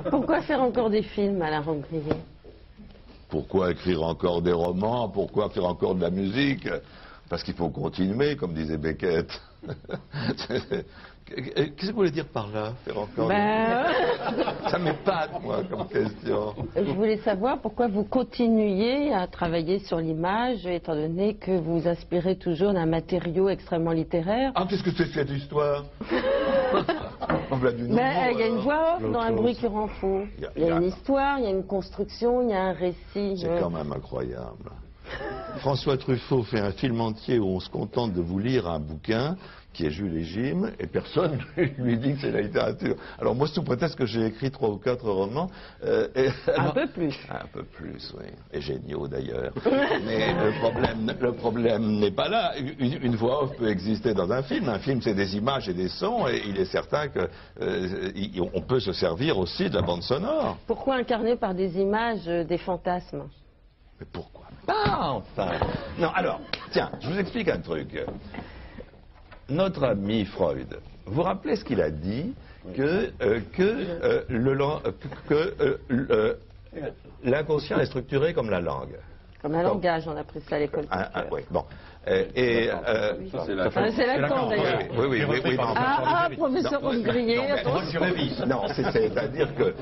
Pourquoi faire encore des films, Alain Robbe-Grillet? Pourquoi écrire encore des romans? Pourquoi faire encore de la musique? Parce qu'il faut continuer, comme disait Beckett. Qu'est-ce que vous voulez dire par là? Faire encore Ça m'épate, moi, comme question. Je voulais savoir pourquoi vous continuiez à travailler sur l'image, étant donné que vous vous inspirez toujours d'un matériau extrêmement littéraire. Ah, qu'est-ce que c'est cette histoire? Mais il y a une voix off dans Un bruit qui rend fou. Il y a une histoire, il y a une construction, il y a un récit. C'est quand même incroyable. François Truffaut fait un film entier où on se contente de vous lire un bouquin qui est Jules et Jim, et personne lui dit que c'est la littérature. Alors moi, sous prétexte que j'ai écrit 3 ou 4 romans... un peu plus. Un peu plus, oui. Et géniaux, d'ailleurs. Mais le problème n'est pas là. Une voix off peut exister dans un film. Un film, c'est des images et des sons, et il est certain qu'on peut se servir aussi de la bande sonore. Pourquoi incarner par des images des fantasmes? Mais pourquoi pas, enfin? Non, alors, tiens, je vous explique un truc. Notre ami Freud, vous vous rappelez ce qu'il a dit, que l'inconscient est structuré comme la langue. Comme un langage, on a pris ça à l'école. Oui, bon. C'est Lacan, d'ailleurs. Oui. Professeur Robbe-Grillet. Non, c'est-à-dire que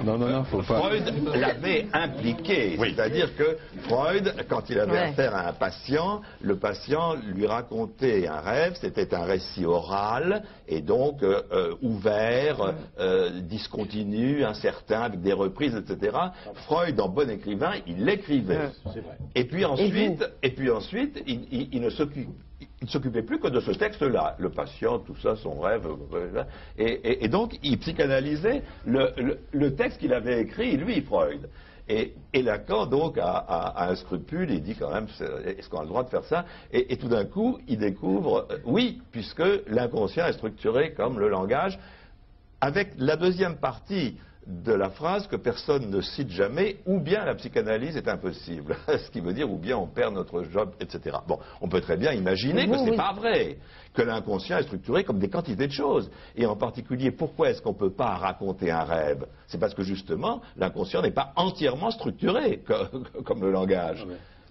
Freud l'avait impliqué. C'est-à-dire que Freud, quand il avait affaire à un patient, le patient lui racontait un rêve, c'était un récit oral, et donc ouvert, discontinu, incertain, avec des reprises, etc. Freud, en bon écrivain, il l'écrivait. Et puis ensuite, il ne s'occupait plus que de ce texte-là. Le patient, tout ça, son rêve. Et donc, il psychanalysait le texte qu'il avait écrit, lui, Freud. Et Lacan, donc, a un scrupule, il dit quand même, est-ce qu'on a le droit de faire ça? Et tout d'un coup, il découvre, oui, puisque l'inconscient est structuré comme le langage, avec la deuxième partie de la phrase que personne ne cite jamais, ou bien la psychanalyse est impossible. Ce qui veut dire, ou bien on perd notre job, etc. Bon, on peut très bien imaginer que ce n'est pas vrai, que l'inconscient est structuré comme des quantités de choses. Et en particulier, pourquoi est-ce qu'on ne peut pas raconter un rêve? C'est parce que justement, l'inconscient n'est pas entièrement structuré comme le langage.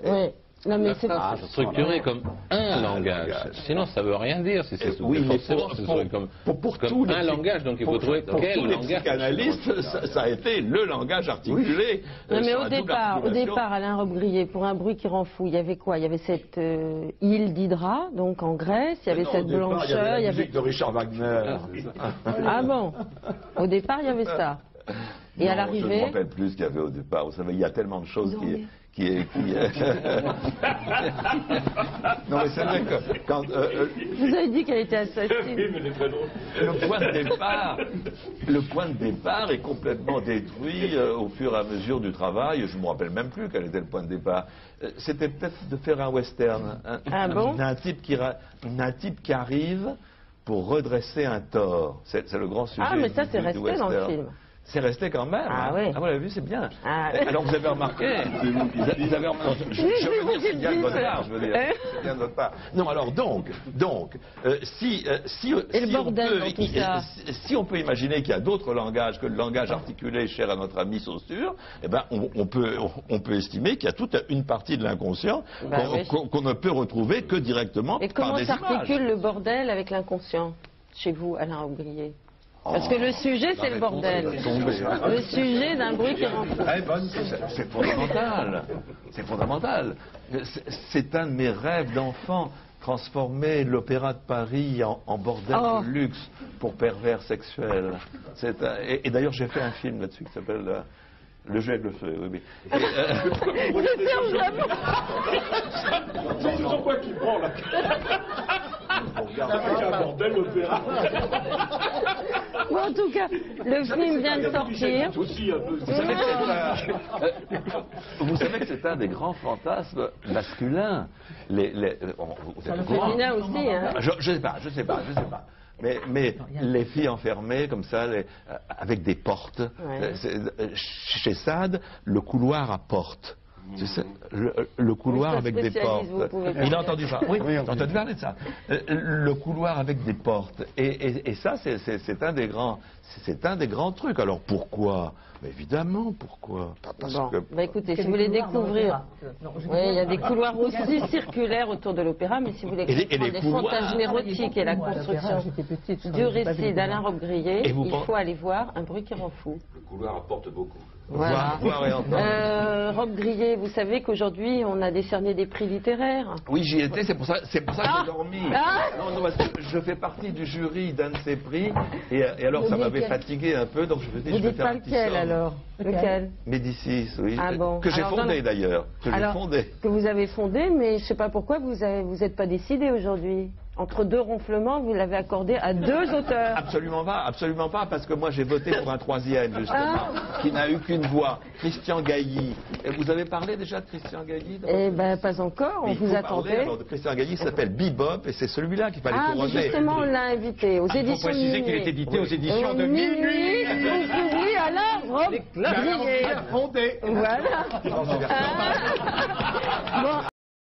Oui. Non, mais c'est structuré comme un langage. Sinon, ça ne veut rien dire. Si c'est oui, mais pour comme un langage, donc il faut trouver quel langage. Pour les psychanalystes, ça a été le langage articulé. Non, mais au départ, Alain Robbe-Grillet, pour Un bruit qui rend fou, il y avait quoi? Il y avait cette île d'Hydra, donc en Grèce, il y avait cette blancheur. Il y avait la musique de Richard Wagner. Ah bon? Au départ, il y avait ça. Et à l'arrivée... Je ne me rappelle plus ce qu'il y avait au départ. Vous savez, il y a tellement de choses qui... Non, mais c'est vrai que quand... Vous avez dit qu'elle était assassine. Le point de départ est complètement détruit au fur et à mesure du travail. Je ne me rappelle même plus quel était le point de départ. C'était peut-être de faire un western. Un type qui arrive pour redresser un tort. C'est le grand sujet. Ah, mais ça, c'est resté dans le film. C'est resté quand même. Ah oui. Ah, vous l'avez vu, c'est bien. Ah. Alors vous avez remarqué. Je veux dire, c'est bien de votre part. C'est bien de votre part. Non, alors donc, si on peut imaginer qu'il y a d'autres langages que le langage articulé cher à notre ami Saussure, eh ben, on peut estimer qu'il y a toute une partie de l'inconscient qu'on ne peut retrouver que directement par des images. Et comment s'articule le bordel avec l'inconscient chez vous, Alain Robbe-Grillet? Parce que le sujet, c'est le bordel. Le sujet d'un bruit qui rend fou. C'est fondamental. C'est fondamental. C'est un de mes rêves d'enfant, transformer l'Opéra de Paris en bordel de luxe pour pervers sexuels. Et d'ailleurs, j'ai fait un film là-dessus qui s'appelle... Le jeu avec le feu, oui. C'est sur quoi qui prend là? Avec un bordel l'opéra. Bon, en tout cas, le film vient de sortir. Vous savez que c'est un des grands fantasmes masculins. Féminin aussi, hein. Je sais pas. Mais les filles enfermées comme ça, avec des portes. Chez Sade, le couloir à porte. Tu sais, le couloir avec des portes. Il a entendu parler. Oui, il a entendu parler de ça. Le couloir avec des portes. Et ça, c'est un des grands trucs. Alors pourquoi? Évidemment, pourquoi? Parce que... écoutez, si vous voulez découvrir, il y a des couloirs aussi circulaires autour de l'opéra, mais si vous voulez comprendre les fantasmes érotiques et la construction du récit d'Alain Robbe-Grillet, il faut aller voir Un bruit qui rend fou. Le couloir apporte beaucoup. Voilà. Robbe-Grillet, vous savez qu'aujourd'hui on a décerné des prix littéraires. Oui, j'y étais, c'est pour ça que j'ai dormi. Non, parce que je fais partie du jury d'un de ces prix, et alors ça m'avait fatigué un peu, donc je me dis, je vais faire un petit lequel alors? Lequel? Médicis, oui. Ah bon. Que j'ai fondé d'ailleurs. Que vous avez fondé, mais je ne sais pas pourquoi vous n'êtes pas décidé aujourd'hui. Entre deux ronflements, vous l'avez accordé à deux auteurs. Absolument pas, parce que moi j'ai voté pour un troisième, justement, qui n'a eu qu'une voix, Christian Gailly. Et vous avez parlé déjà de Christian Gailly? Eh bien, pas encore, on vous attendait. Alors, de Christian Gailly s'appelle Bebop, et c'est celui-là qu'il fallait couronner. Justement, on l'a invité aux éditions. Il faut préciser qu'il est édité aux éditions de Minuit. Oui, Alain Robbe-Grillet. Fondé. Voilà. Bon.